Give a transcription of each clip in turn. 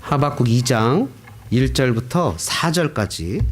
하박국 2장 1절부터 4절까지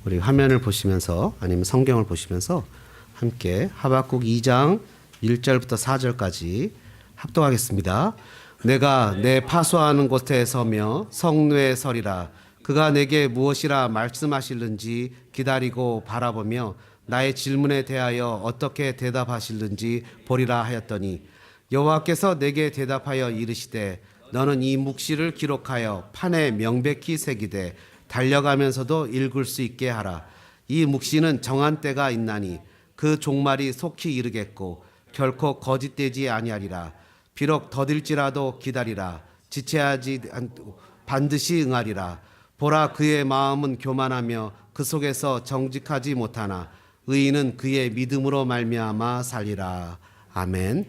우리 화면을 보시면서 아니면 성경을 보시면서 함께 하박국 2장 1절부터 4절까지 합독하겠습니다. 내가 내 파수하는 곳에 서며 성루에 서리라. 그가 내게 무엇이라 말씀하실는지 기다리고 바라보며 나의 질문에 대하여 어떻게 대답하실는지 보리라 하였더니 여호와께서 내게 대답하여 이르시되 너는 이 묵시를 기록하여 판에 명백히 새기되 달려가면서도 읽을 수 있게 하라. 이 묵시는 정한 때가 있나니 그 종말이 속히 이르겠고 결코 거짓되지 아니하리라. 비록 더딜지라도 기다리라. 지체하지 않고 반드시 응하리라. 보라, 그의 마음은 교만하며 그 속에서 정직하지 못하나 의인은 그의 믿음으로 말미암아 살리라. 아멘.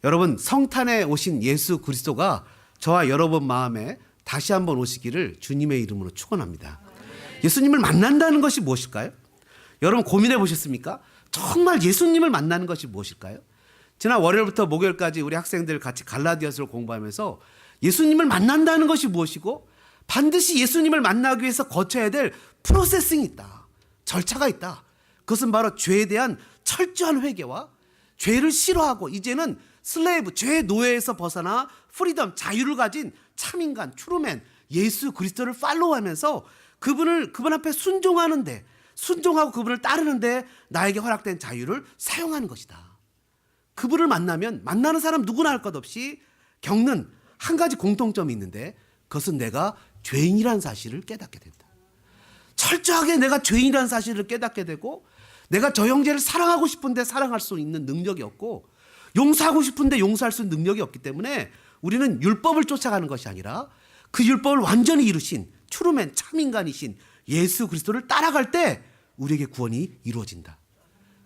여러분, 성탄에 오신 예수 그리스도가 저와 여러분 마음에 다시 한번 오시기를 주님의 이름으로 축원합니다. 예수님을 만난다는 것이 무엇일까요? 여러분 고민해 보셨습니까? 정말 예수님을 만나는 것이 무엇일까요? 지난 월요일부터 목요일까지 우리 학생들 같이 갈라디아서를 공부하면서 예수님을 만난다는 것이 무엇이고 반드시 예수님을 만나기 위해서 거쳐야 될 프로세싱이 있다. 절차가 있다. 그것은 바로 죄에 대한 철저한 회개와 죄를 싫어하고 이제는 슬레이브, 죄의 노예에서 벗어나 프리덤, 자유를 가진 참인간, 트루맨, 예수 그리스도를 팔로우하면서 그분 앞에 순종하는데, 순종하고 그분을 따르는데 나에게 허락된 자유를 사용하는 것이다. 그분을 만나면 만나는 사람 누구나 할 것 없이 겪는 한 가지 공통점이 있는데 그것은 내가 죄인이라는 사실을 깨닫게 된다. 철저하게 내가 죄인이라는 사실을 깨닫게 되고 내가 저 형제를 사랑하고 싶은데 사랑할 수 있는 능력이 없고 용서하고 싶은데 용서할 수 있는 능력이 없기 때문에 우리는 율법을 쫓아가는 것이 아니라 그 율법을 완전히 이루신 트루맨, 참인간이신 예수 그리스도를 따라갈 때 우리에게 구원이 이루어진다.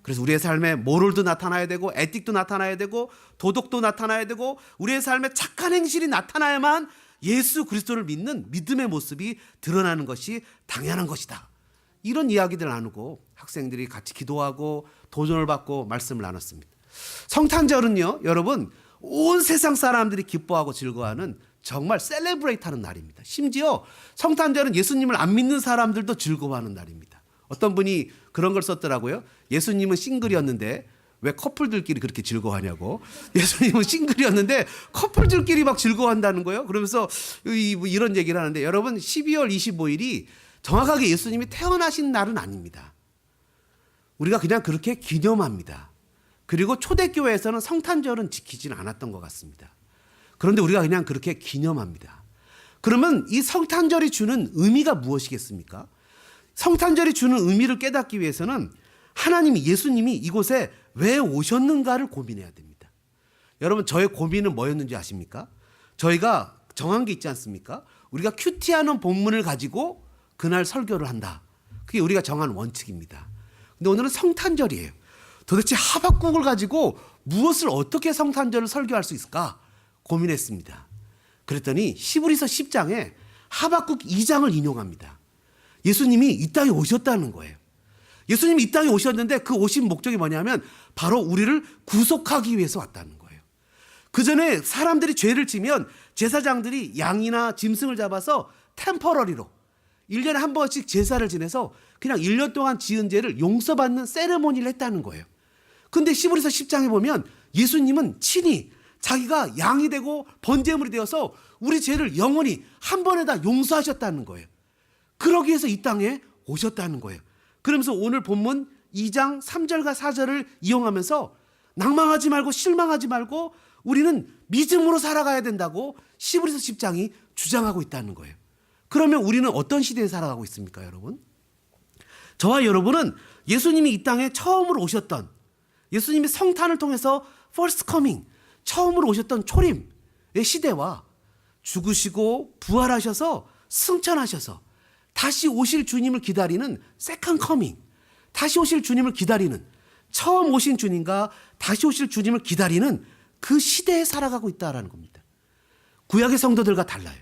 그래서 우리의 삶에 모럴도 나타나야 되고 에틱도 나타나야 되고 도덕도 나타나야 되고 우리의 삶에 착한 행실이 나타나야만 예수 그리스도를 믿는 믿음의 모습이 드러나는 것이 당연한 것이다. 이런 이야기들을 나누고 학생들이 같이 기도하고 도전을 받고 말씀을 나눴습니다. 성탄절은요, 여러분, 온 세상 사람들이 기뻐하고 즐거워하는 정말 셀레브레이트하는 날입니다. 심지어 성탄절은 예수님을 안 믿는 사람들도 즐거워하는 날입니다. 어떤 분이 그런 걸 썼더라고요. 예수님은 싱글이었는데 왜 커플들끼리 그렇게 즐거워하냐고. 예수님은 싱글이었는데 커플들끼리 막 즐거워한다는 거예요. 그러면서 이런 얘기를 하는데 여러분, 12월 25일이 정확하게 예수님이 태어나신 날은 아닙니다. 우리가 그냥 그렇게 기념합니다. 그리고 초대교회에서는 성탄절은 지키지는 않았던 것 같습니다. 그런데 우리가 그냥 그렇게 기념합니다. 그러면 이 성탄절이 주는 의미가 무엇이겠습니까? 성탄절이 주는 의미를 깨닫기 위해서는 하나님이, 예수님이 이곳에 왜 오셨는가를 고민해야 됩니다. 여러분, 저의 고민은 뭐였는지 아십니까? 저희가 정한 게 있지 않습니까? 우리가 큐티하는 본문을 가지고 그날 설교를 한다. 그게 우리가 정한 원칙입니다. 근데 오늘은 성탄절이에요. 도대체 하박국을 가지고 무엇을 어떻게 성탄절을 설교할 수 있을까 고민했습니다. 그랬더니 히브리서 10장에 하박국 2장을 인용합니다. 예수님이 이 땅에 오셨다는 거예요. 예수님이 이 땅에 오셨는데 그 오신 목적이 뭐냐면 바로 우리를 구속하기 위해서 왔다는 거예요. 그 전에 사람들이 죄를 지면 제사장들이 양이나 짐승을 잡아서 템퍼러리로 1년에 한 번씩 제사를 지내서 그냥 1년 동안 지은 죄를 용서받는 세레모니를 했다는 거예요. 근데 히브리서 10장에 보면 예수님은 친히 자기가 양이 되고 번제물이 되어서 우리 죄를 영원히 한 번에 다 용서하셨다는 거예요. 그러기 위해서 이 땅에 오셨다는 거예요. 그러면서 오늘 본문 2장 3절과 4절을 이용하면서 낭망하지 말고 실망하지 말고 우리는 믿음으로 살아가야 된다고 히브리서 10장이 주장하고 있다는 거예요. 그러면 우리는 어떤 시대에 살아가고 있습니까, 여러분? 저와 여러분은 예수님이 이 땅에 처음으로 오셨던, 예수님이 성탄을 통해서 first coming, 처음으로 오셨던 초림의 시대와 죽으시고 부활하셔서 승천하셔서 다시 오실 주님을 기다리는 second coming, 다시 오실 주님을 기다리는, 처음 오신 주님과 다시 오실 주님을 기다리는 그 시대에 살아가고 있다는 겁니다. 구약의 성도들과 달라요.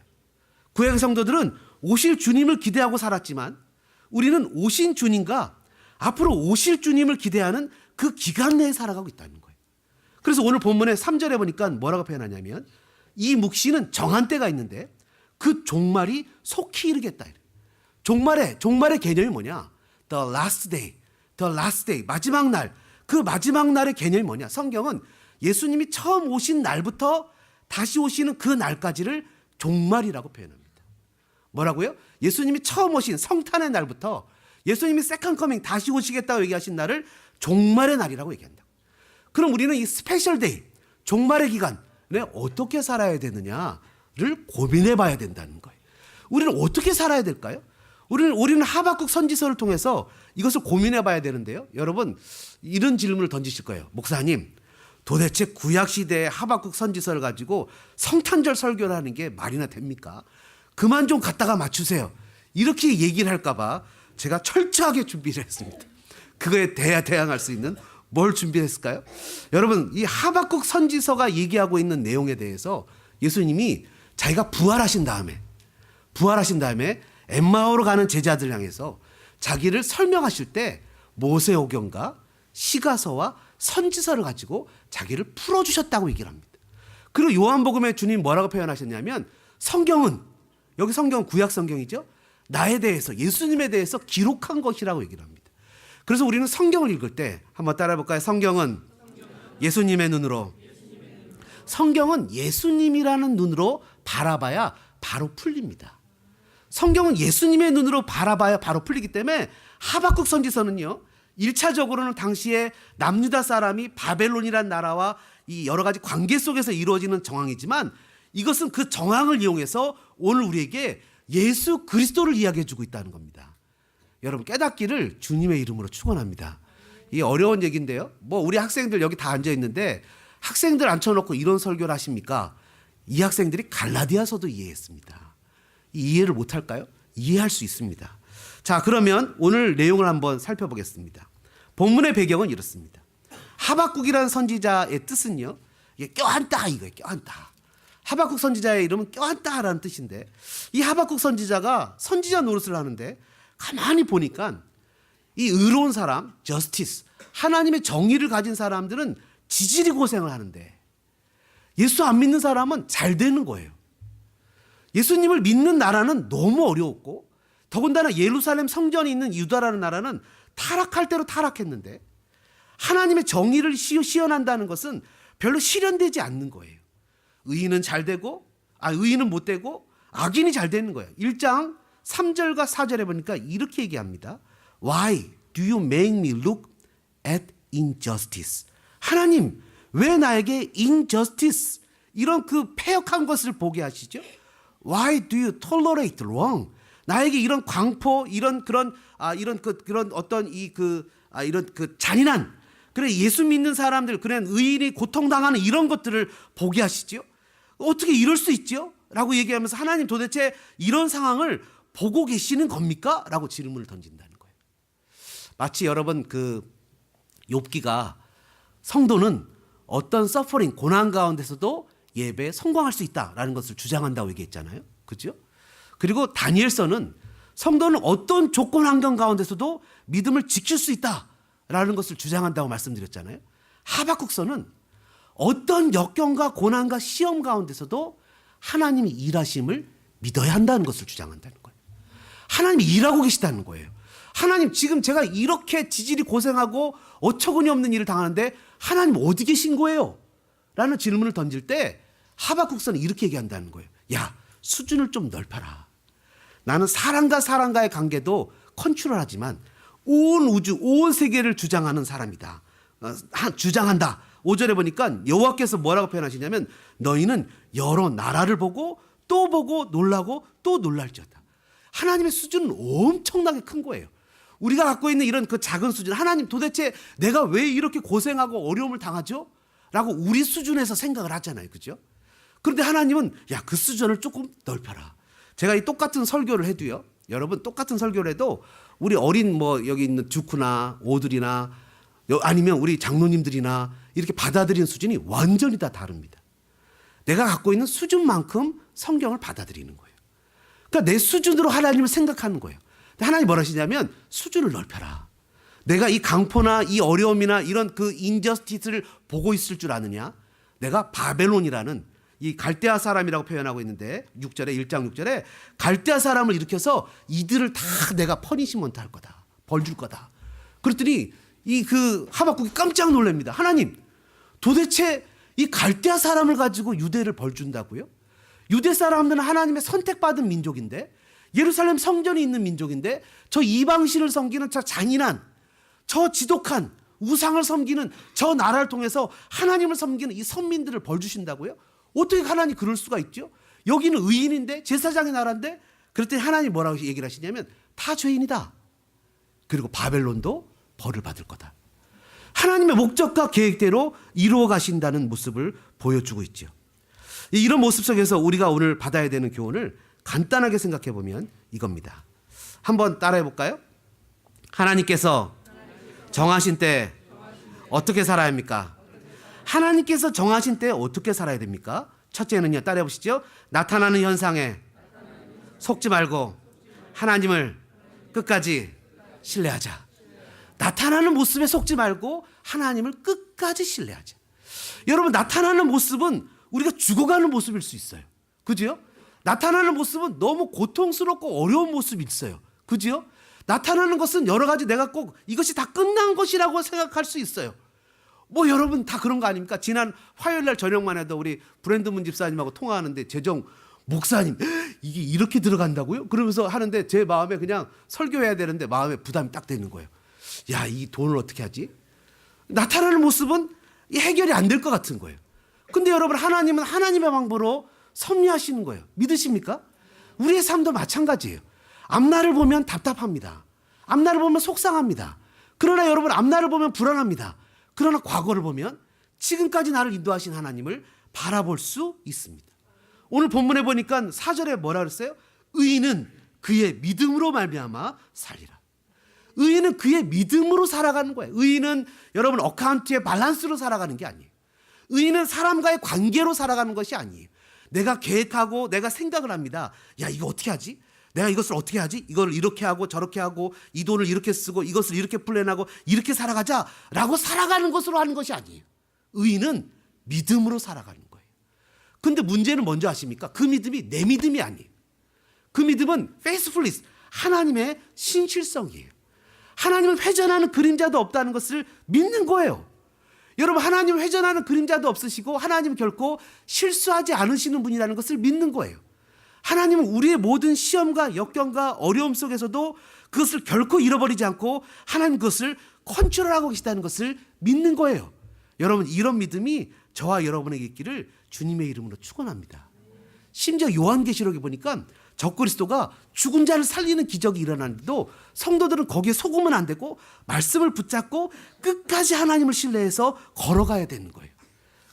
구약의 성도들은 오실 주님을 기대하고 살았지만 우리는 오신 주님과 앞으로 오실 주님을 기대하는 그 기간 내에 살아가고 있다는 거예요. 그래서 오늘 본문의 3절에 보니까 뭐라고 표현하냐면 이 묵시는 정한 때가 있는데 그 종말이 속히 이르겠다. 종말의 개념이 뭐냐? The last day. The last day. 마지막 날. 그 마지막 날의 개념이 뭐냐? 성경은 예수님이 처음 오신 날부터 다시 오시는 그 날까지를 종말이라고 표현합니다. 뭐라고요? 예수님이 처음 오신 성탄의 날부터 예수님이 세컨 커밍 다시 오시겠다고 얘기하신 날을 종말의 날이라고 얘기한다. 그럼 우리는 이 스페셜 데이, 종말의 기간에 어떻게 살아야 되느냐를 고민해 봐야 된다는 거예요. 우리는 어떻게 살아야 될까요? 우리는 하박국 선지서를 통해서 이것을 고민해 봐야 되는데요. 여러분, 이런 질문을 던지실 거예요. 목사님, 도대체 구약시대의 하박국 선지서를 가지고 성탄절 설교를 하는 게 말이나 됩니까? 그만 좀 갖다가 맞추세요. 이렇게 얘기를 할까봐 제가 철저하게 준비를 했습니다. 그거에 대항할 수 있는 뭘 준비했을까요? 여러분, 이 하박국 선지서가 얘기하고 있는 내용에 대해서 예수님이 자기가 부활하신 다음에 엠마오로 가는 제자들 향해서 자기를 설명하실 때 모세오경과 시가서와 선지서를 가지고 자기를 풀어주셨다고 얘기를 합니다. 그리고 요한복음에 주님 뭐라고 표현하셨냐면 여기 성경은 구약 성경이죠. 나에 대해서, 예수님에 대해서 기록한 것이라고 얘기를 합니다. 그래서 우리는 성경을 읽을 때 한번 따라해 볼까요? 성경은 예수님의 눈으로, 성경은 예수님이라는 눈으로 바라봐야 바로 풀립니다. 성경은 예수님의 눈으로 바라봐야 바로 풀리기 때문에 하박국 선지서는요, 1차적으로는 당시에 남유다 사람이 바벨론이란 나라와 이 여러 가지 관계 속에서 이루어지는 정황이지만 이것은 그 정황을 이용해서 오늘 우리에게 예수 그리스도를 이야기해 주고 있다는 겁니다. 여러분, 깨닫기를 주님의 이름으로 축원합니다. 이게 어려운 얘기인데요. 우리 학생들 여기 다 앉아 있는데 학생들 앉혀놓고 이런 설교를 하십니까? 이 학생들이 갈라디아서도 이해했습니다. 이해를 못할까요? 이해할 수 있습니다. 자, 그러면 오늘 내용을 한번 살펴보겠습니다. 본문의 배경은 이렇습니다. 하박국이라는 선지자의 뜻은요, 이게 껴안다 이거예요. 껴안다. 하박국 선지자의 이름은 껴안다라는 뜻인데, 이 하박국 선지자가 선지자 노릇을 하는데 가만히 보니까 이 의로운 사람, 저스티스, 하나님의 정의를 가진 사람들은 지질이 고생을 하는데 예수 안 믿는 사람은 잘 되는 거예요. 예수님을 믿는 나라는 너무 어려웠고, 더군다나 예루살렘 성전이 있는 유다라는 나라는 타락할 대로 타락했는데 하나님의 정의를 시연한다는 것은 별로 실현되지 않는 거예요. 의인은 잘 되고, 의인은 못 되고, 악인이 잘 되는 거예요. 1장 3절과 4절에 보니까 이렇게 얘기합니다. Why do you make me look at injustice? 하나님, 왜 나에게 injustice, 이런 그 패역한 것을 보게 하시죠? Why do you tolerate wrong? 나에게 이런 광포, 이런 어떤 이런 잔인한, 그래 예수 믿는 사람들, 그래 의인이 고통당하는 이런 것들을 보게 하시죠. 어떻게 이럴 수 있죠? 라고 얘기하면서 하나님 도대체 이런 상황을 보고 계시는 겁니까? 라고 질문을 던진다는 거예요. 마치 여러분 욥기가 성도는 어떤 서퍼링, 고난 가운데서도 예배에 성공할 수 있다라는 것을 주장한다고 얘기했잖아요. 그죠? 그리고 다니엘서는 성도는 어떤 조건 환경 가운데서도 믿음을 지킬 수 있다라는 것을 주장한다고 말씀드렸잖아요. 하박국서는 어떤 역경과 고난과 시험 가운데서도 하나님이 일하심을 믿어야 한다는 것을 주장한다는 거예요. 하나님이 일하고 계시다는 거예요. 하나님, 지금 제가 이렇게 지질이 고생하고 어처구니 없는 일을 당하는데 하나님 어디 계신 거예요? 라는 질문을 던질 때 하박국서는 이렇게 얘기한다는 거예요. 야, 수준을 좀 넓혀라. 나는 사람과 사람과의 관계도 컨트롤하지만 온 우주, 온 세계를 주장하는 사람이다. 주장한다. 5절에 보니까 여호와께서 뭐라고 표현하시냐면 너희는 여러 나라를 보고 또 보고 놀라고 또 놀랄지어다. 하나님의 수준은 엄청나게 큰 거예요. 우리가 갖고 있는 이런 그 작은 수준, 하나님 도대체 내가 왜 이렇게 고생하고 어려움을 당하죠? 라고 우리 수준에서 생각을 하잖아요. 그죠? 그런데 하나님은 그 수준을 조금 넓혀라. 제가 이 똑같은 설교를 해도요, 여러분 똑같은 설교를 해도 우리 어린 여기 있는 주쿠나 오들이나 아니면 우리 장로님들이나 이렇게 받아들이는 수준이 완전히 다 다릅니다. 내가 갖고 있는 수준만큼 성경을 받아들이는 거예요. 그러니까 내 수준으로 하나님을 생각하는 거예요. 하나님이 뭐라 하시냐면 수준을 넓혀라. 내가 이 강포나 이 어려움이나 이런 그 인저스티스를 보고 있을 줄 아느냐? 내가 바벨론이라는 이 갈대아 사람이라고 표현하고 있는데 6절에 1장 6절에 갈대아 사람을 일으켜서 이들을 다 내가 퍼니시먼트 할 거다. 벌 줄 거다. 그랬더니 이 그 하박국이 깜짝 놀랍니다. 하나님, 도대체 이 갈대아 사람을 가지고 유대를 벌 준다고요? 유대 사람들은 하나님의 선택받은 민족인데, 예루살렘 성전이 있는 민족인데, 저 이방신을 섬기는 저 잔인한, 저 지독한 우상을 섬기는 저 나라를 통해서 하나님을 섬기는 이 선민들을 벌 주신다고요? 어떻게 하나님 그럴 수가 있죠? 여기는 의인인데, 제사장의 나라인데. 그랬더니 하나님 뭐라고 얘기를 하시냐면 다 죄인이다. 그리고 바벨론도 벌을 받을 거다. 하나님의 목적과 계획대로 이루어 가신다는 모습을 보여주고 있죠. 이런 모습 속에서 우리가 오늘 받아야 되는 교훈을 간단하게 생각해 보면 이겁니다. 한번 따라해 볼까요? 하나님께서 정하신 때 어떻게 살아야 합니까? 하나님께서 정하신 때 어떻게 살아야 됩니까? 첫째는요, 따라해 보시죠. 나타나는 현상에 속지 말고 하나님을 끝까지 신뢰하자. 나타나는 모습에 속지 말고 하나님을 끝까지 신뢰하자. 여러분, 나타나는 모습은 우리가 죽어가는 모습일 수 있어요. 그죠? 나타나는 모습은 너무 고통스럽고 어려운 모습이 있어요. 그죠? 나타나는 것은 여러 가지 내가 꼭 이것이 다 끝난 것이라고 생각할 수 있어요. 뭐 여러분 다 그런 거 아닙니까? 지난 화요일 날 저녁만 해도 우리 브랜드문 집사님하고 통화하는데 재정 목사님, 이게 이렇게 들어간다고요? 그러면서 하는데 제 마음에 그냥 설교해야 되는데 마음에 부담이 딱 되는 거예요. 야, 이 돈을 어떻게 하지? 나타나는 모습은 해결이 안 될 것 같은 거예요. 근데 여러분, 하나님은 하나님의 방법으로 섭리하시는 거예요. 믿으십니까? 우리의 삶도 마찬가지예요. 앞날을 보면 답답합니다. 앞날을 보면 속상합니다. 그러나 여러분, 앞날을 보면 불안합니다. 그러나 과거를 보면 지금까지 나를 인도하신 하나님을 바라볼 수 있습니다. 오늘 본문에 보니까 4절에 뭐라 그랬어요? 의인은 그의 믿음으로 말미암아 살리라. 의인은 그의 믿음으로 살아가는 거예요. 의인은 여러분 어카운트의 밸런스로 살아가는 게 아니에요. 의인은 사람과의 관계로 살아가는 것이 아니에요. 내가 계획하고 내가 생각을 합니다. 야, 이거 어떻게 하지? 내가 이것을 어떻게 하지? 이걸 이렇게 하고 저렇게 하고 이 돈을 이렇게 쓰고 이것을 이렇게 플랜하고 이렇게 살아가자라고 살아가는 것으로 하는 것이 아니에요. 의인은 믿음으로 살아가는 거예요. 근데 문제는 뭔지 아십니까? 그 믿음이 내 믿음이 아니에요. 그 믿음은 faithfulness, 하나님의 신실성이에요. 하나님은 회전하는 그림자도 없다는 것을 믿는 거예요. 여러분, 하나님 회전하는 그림자도 없으시고 하나님 결코 실수하지 않으시는 분이라는 것을 믿는 거예요. 하나님은 우리의 모든 시험과 역경과 어려움 속에서도 그것을 결코 잃어버리지 않고 하나님 그것을 컨트롤하고 계시다는 것을 믿는 거예요. 여러분, 이런 믿음이 저와 여러분에게 있기를 주님의 이름으로 축원합니다. 심지어 요한계시록에 보니까 적그리스도가 죽은 자를 살리는 기적이 일어나는데도 성도들은 거기에 속으면 안 되고 말씀을 붙잡고 끝까지 하나님을 신뢰해서 걸어가야 되는 거예요.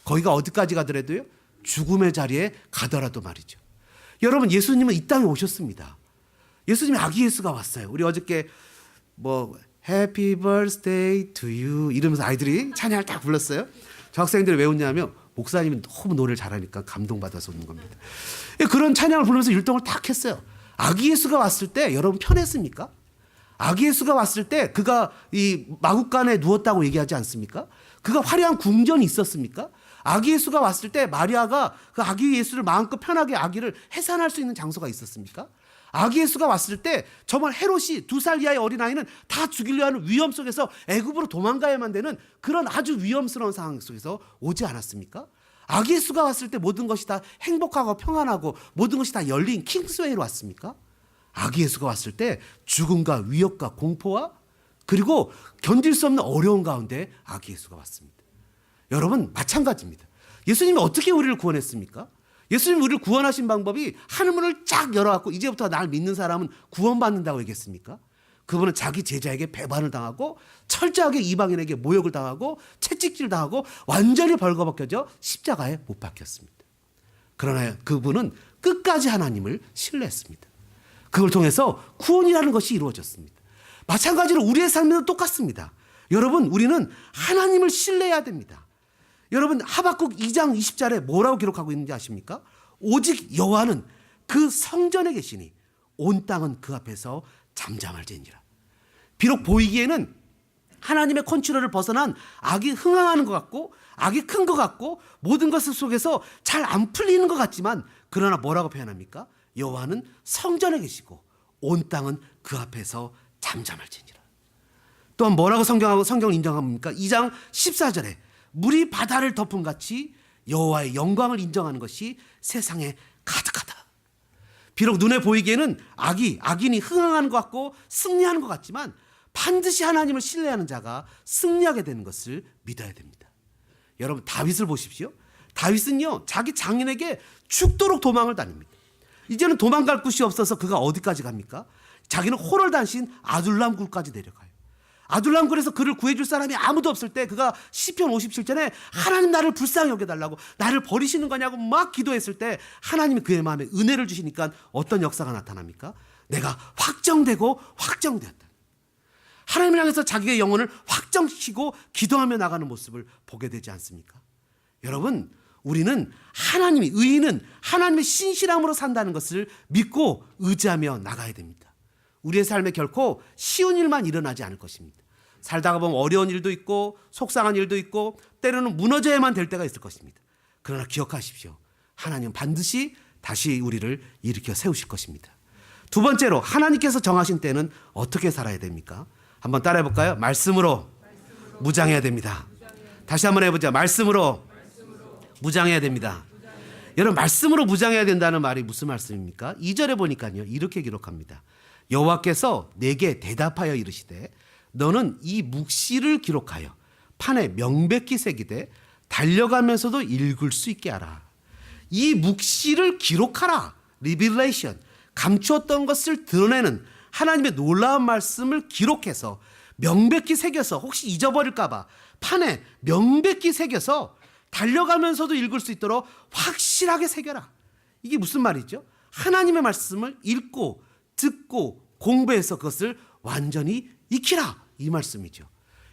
거기가 어디까지 가더라도요, 죽음의 자리에 가더라도 말이죠. 여러분, 예수님은 이 땅에 오셨습니다. 예수님이 아기 예수가 왔어요. 우리 어저께 뭐 Happy Birthday to you 이러면서 아이들이 찬양을 딱 불렀어요. 저 학생들이 왜 웃냐면 목사님이 너무 노래를 잘하니까 감동받아서 웃는 겁니다. 그런 찬양을 부르면서 율동을 딱 했어요. 아기 예수가 왔을 때 여러분 편했습니까? 아기 예수가 왔을 때 그가 이 마구간에 누웠다고 얘기하지 않습니까? 그가 화려한 궁전이 있었습니까? 아기 예수가 왔을 때 마리아가 그 아기 예수를 마음껏 편하게 아기를 해산할 수 있는 장소가 있었습니까? 아기 예수가 왔을 때 정말 헤롯이 2살 이하의 어린아이는 다 죽이려 하는 위험 속에서 애굽으로 도망가야만 되는 그런 아주 위험스러운 상황 속에서 오지 않았습니까? 아기 예수가 왔을 때 모든 것이 다 행복하고 평안하고 모든 것이 다 열린 킹스웨이로 왔습니까? 아기 예수가 왔을 때 죽음과 위협과 공포와 그리고 견딜 수 없는 어려운 가운데 아기 예수가 왔습니다. 여러분, 마찬가지입니다. 예수님이 어떻게 우리를 구원했습니까? 예수님이 우리를 구원하신 방법이 하늘문을 쫙 열어갖고 이제부터 날 믿는 사람은 구원받는다고 얘기했습니까? 그분은 자기 제자에게 배반을 당하고 철저하게 이방인에게 모욕을 당하고 채찍질 당하고 완전히 벌거벗겨져 십자가에 못 박혔습니다. 그러나 그분은 끝까지 하나님을 신뢰했습니다. 그걸 통해서 구원이라는 것이 이루어졌습니다. 마찬가지로 우리의 삶에도 똑같습니다. 여러분, 우리는 하나님을 신뢰해야 됩니다. 여러분, 하박국 2장 20절에 뭐라고 기록하고 있는지 아십니까? 오직 여호와는 그 성전에 계시니 온 땅은 그 앞에서 잠잠할지니라. 비록 보이기에는 하나님의 컨트롤을 벗어난 악이 흥황하는 것 같고 악이 큰 것 같고 모든 것을 속에서 잘 안 풀리는 것 같지만 그러나 뭐라고 표현합니까? 여호와는 성전에 계시고 온 땅은 그 앞에서 잠잠할지니라. 또한 뭐라고 성경을 인정합니까? 2장 14절에 물이 바다를 덮은 같이 여호와의 영광을 인정하는 것이 세상에 가득하다. 비록 눈에 보이기에는 악인이 흥황하는 것 같고 승리하는 것 같지만 반드시 하나님을 신뢰하는 자가 승리하게 되는 것을 믿어야 됩니다. 여러분 다윗을 보십시오. 다윗은요 자기 장인에게 죽도록 도망을 다닙니다. 이제는 도망갈 곳이 없어서 그가 어디까지 갑니까? 자기는 호를 단신 아둘람 굴까지 내려가요. 아둘람 굴에서 그를 구해줄 사람이 아무도 없을 때 그가 시편 57절에 하나님 나를 불쌍히 여겨달라고 나를 버리시는 거냐고 막 기도했을 때 하나님이 그의 마음에 은혜를 주시니까 어떤 역사가 나타납니까? 내가 확정되고 확정되었다. 하나님을 향해서 자기의 영혼을 확정시키고 기도하며 나가는 모습을 보게 되지 않습니까? 여러분 우리는 의인은 하나님의 신실함으로 산다는 것을 믿고 의지하며 나가야 됩니다. 우리의 삶에 결코 쉬운 일만 일어나지 않을 것입니다. 살다가 보면 어려운 일도 있고 속상한 일도 있고 때로는 무너져야만 될 때가 있을 것입니다. 그러나 기억하십시오. 하나님은 반드시 다시 우리를 일으켜 세우실 것입니다. 두 번째로 하나님께서 정하신 때는 어떻게 살아야 됩니까? 한번 따라해 볼까요? 말씀으로 무장해야 됩니다. 다시 한번 해보자. 말씀으로 무장해야 됩니다. 여러분 말씀으로 무장해야 된다는 말이 무슨 말씀입니까? 2절에 보니까요 이렇게 기록합니다. 여호와께서 내게 대답하여 이르시되 너는 이 묵시를 기록하여 판에 명백히 새기되 달려가면서도 읽을 수 있게 하라. 이 묵시를 기록하라. 리빌레이션, 감추었던 것을 드러내는 하나님의 놀라운 말씀을 기록해서 명백히 새겨서 혹시 잊어버릴까 봐 판에 명백히 새겨서 달려가면서도 읽을 수 있도록 확실하게 새겨라. 이게 무슨 말이죠? 하나님의 말씀을 읽고 듣고 공부해서 그것을 완전히 익히라 이 말씀이죠.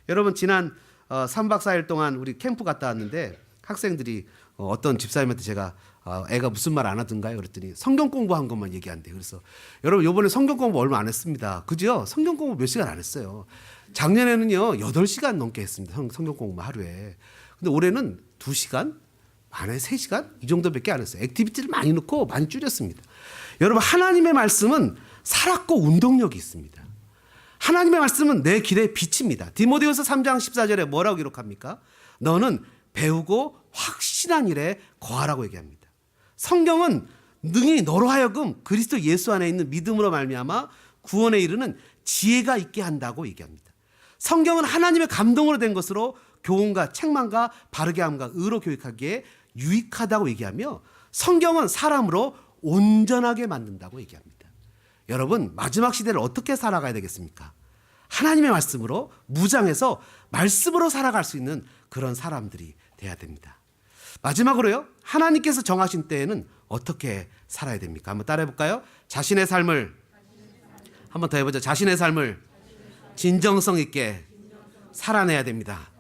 여러분 지난 3박 4일 동안 우리 캠프 갔다 왔는데 학생들이 어떤 집사님한테 제가 애가 무슨 말 안 하던가요? 그랬더니 성경 공부한 것만 얘기한대요. 그래서 여러분 이번에 성경 공부 얼마 안 했습니다. 그죠? 성경 공부 몇 시간 안 했어요. 작년에는요 8시간 넘게 했습니다. 성경 공부 하루에. 근데 올해는 2시간 안에 3시간 이 정도밖에 안 했어요. 액티비티를 많이 넣고 많이 줄였습니다. 여러분 하나님의 말씀은 살았고 운동력이 있습니다. 하나님의 말씀은 내 길의 빛입니다. 디모데후서 3장 14절에 뭐라고 기록합니까? 너는 배우고 확신한 일에 거하라고 얘기합니다. 성경은 능히 너로 하여금 그리스도 예수 안에 있는 믿음으로 말미암아 구원에 이르는 지혜가 있게 한다고 얘기합니다. 성경은 하나님의 감동으로 된 것으로 교훈과 책망과 바르게 함과 의로 교육하기에 유익하다고 얘기하며 성경은 사람으로 온전하게 만든다고 얘기합니다. 여러분 마지막 시대를 어떻게 살아가야 되겠습니까? 하나님의 말씀으로 무장해서 말씀으로 살아갈 수 있는 그런 사람들이 돼야 됩니다. 마지막으로요 하나님께서 정하신 때에는 어떻게 살아야 됩니까? 한번 따라해 볼까요? 자신의 삶을 한번 더 해보죠. 자신의 삶을 진정성 있게 살아내야 됩니다.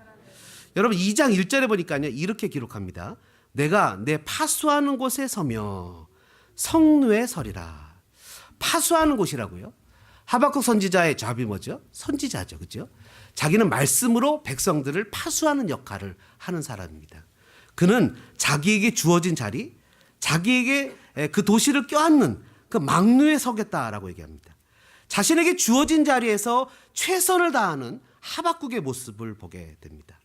여러분 2장 1절에 보니까요 이렇게 기록합니다. 내가 내 파수하는 곳에 서며 성루에 서리라. 파수하는 곳이라고요. 하박국 선지자의 잡이 뭐죠? 선지자죠. 그죠? 자기는 말씀으로 백성들을 파수하는 역할을 하는 사람입니다. 그는 자기에게 주어진 자리, 자기에게 그 도시를 껴안는 그 망루에 서겠다라고 얘기합니다. 자신에게 주어진 자리에서 최선을 다하는 하박국의 모습을 보게 됩니다.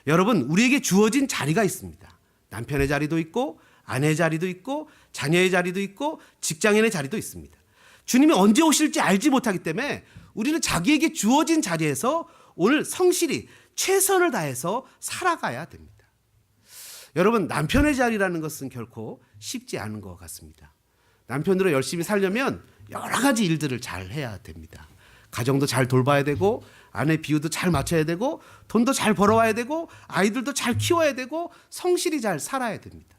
여러분 우리에게 주어진 자리가 있습니다. 남편의 자리도 있고 아내의 자리도 있고 자녀의 자리도 있고 직장인의 자리도 있습니다. 주님이 언제 오실지 알지 못하기 때문에 우리는 자기에게 주어진 자리에서 오늘 성실히 최선을 다해서 살아가야 됩니다. 여러분 남편의 자리라는 것은 결코 쉽지 않은 것 같습니다. 남편으로 열심히 살려면 여러 가지 일들을 잘 해야 됩니다. 가정도 잘 돌봐야 되고 아내 비유도 잘 맞춰야 되고 돈도 잘 벌어와야 되고 아이들도 잘 키워야 되고 성실히 잘 살아야 됩니다.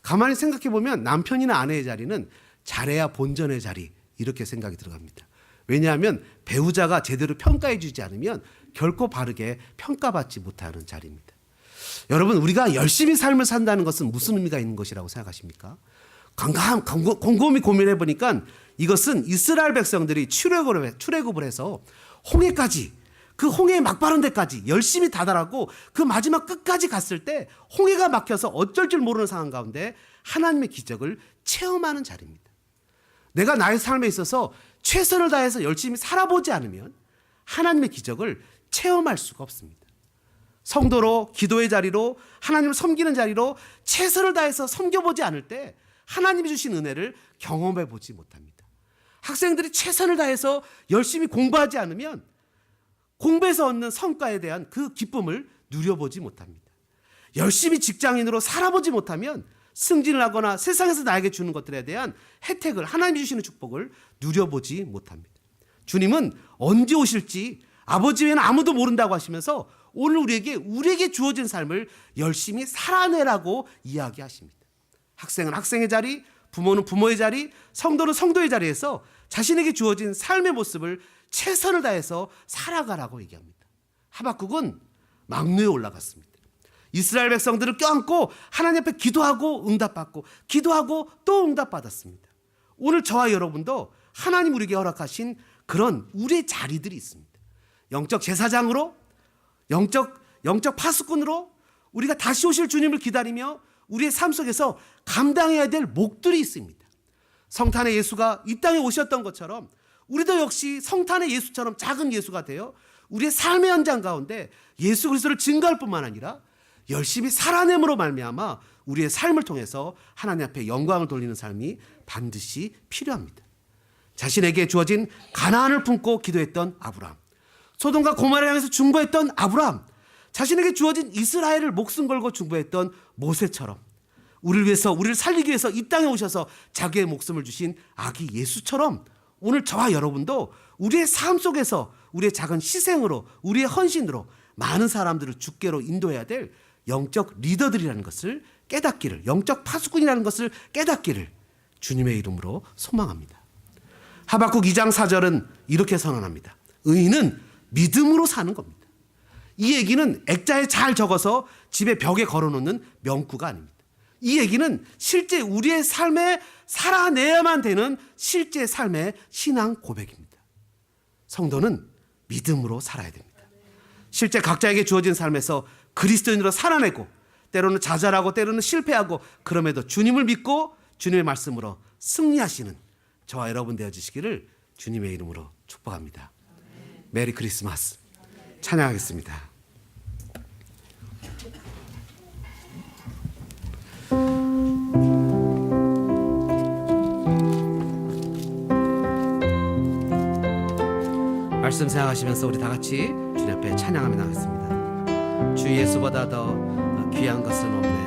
가만히 생각해 보면 남편이나 아내의 자리는 잘해야 본전의 자리 이렇게 생각이 들어갑니다. 왜냐하면 배우자가 제대로 평가해 주지 않으면 결코 바르게 평가받지 못하는 자리입니다. 여러분 우리가 열심히 삶을 산다는 것은 무슨 의미가 있는 것이라고 생각하십니까? 곰곰이 고민해 보니까 이것은 이스라엘 백성들이 출애굽을 해서 홍해까지 그 홍해에 막바른 데까지 열심히 다다라고 그 마지막 끝까지 갔을 때 홍해가 막혀서 어쩔 줄 모르는 상황 가운데 하나님의 기적을 체험하는 자리입니다. 내가 나의 삶에 있어서 최선을 다해서 열심히 살아보지 않으면 하나님의 기적을 체험할 수가 없습니다. 성도로, 기도의 자리로, 하나님을 섬기는 자리로 최선을 다해서 섬겨보지 않을 때 하나님이 주신 은혜를 경험해 보지 못합니다. 학생들이 최선을 다해서 열심히 공부하지 않으면 공부에서 얻는 성과에 대한 그 기쁨을 누려보지 못합니다. 열심히 직장인으로 살아보지 못하면 승진을 하거나 세상에서 나에게 주는 것들에 대한 혜택을, 하나님이 주시는 축복을 누려보지 못합니다. 주님은 언제 오실지 아버지 외에는 아무도 모른다고 하시면서 오늘 우리에게 주어진 삶을 열심히 살아내라고 이야기하십니다. 학생은 학생의 자리, 부모는 부모의 자리, 성도는 성도의 자리에서 자신에게 주어진 삶의 모습을 최선을 다해서 살아가라고 얘기합니다. 하박국은 망루에 올라갔습니다. 이스라엘 백성들을 껴안고 하나님 앞에 기도하고 응답받고 기도하고 또 응답받았습니다. 오늘 저와 여러분도 하나님 우리에게 허락하신 그런 우리의 자리들이 있습니다. 영적 제사장으로, 영적 파수꾼으로 우리가 다시 오실 주님을 기다리며 우리의 삶 속에서 감당해야 될 몫들이 있습니다. 성탄의 예수가 이 땅에 오셨던 것처럼 우리도 역시 성탄의 예수처럼 작은 예수가 되어 우리의 삶의 현장 가운데 예수 그리스도를 증거할 뿐만 아니라 열심히 살아냄으로 말미암아 우리의 삶을 통해서 하나님 앞에 영광을 돌리는 삶이 반드시 필요합니다. 자신에게 주어진 가나안을 품고 기도했던 아브라함, 소돔과 고모라를 향해서 중보했던 아브라함, 자신에게 주어진 이스라엘을 목숨 걸고 중보했던 모세처럼 우리를 위해서, 우리를 살리기 위해서 이 땅에 오셔서 자기의 목숨을 주신 아기 예수처럼 오늘 저와 여러분도 우리의 삶 속에서 우리의 작은 희생으로, 우리의 헌신으로 많은 사람들을 주께로 인도해야 될 영적 리더들이라는 것을 깨닫기를, 영적 파수꾼이라는 것을 깨닫기를 주님의 이름으로 소망합니다. 하박국 2장 4절은 이렇게 선언합니다. 의인은 믿음으로 사는 겁니다. 이 얘기는 액자에 잘 적어서 집에 벽에 걸어놓는 명구가 아닙니다. 이 얘기는 실제 우리의 삶에 살아내야만 되는 실제 삶의 신앙 고백입니다. 성도는 믿음으로 살아야 됩니다. 실제 각자에게 주어진 삶에서 그리스도인으로 살아내고 때로는 좌절하고 때로는 실패하고 그럼에도 주님을 믿고 주님의 말씀으로 승리하시는 저와 여러분 되어주시기를 주님의 이름으로 축복합니다. 메리 크리스마스. 찬양하겠습니다. 말씀 생각하시면서 우리 다 같이 주님 앞에 찬양하며 나가겠습니다. 주 예수보다 더 귀한 것은 없네.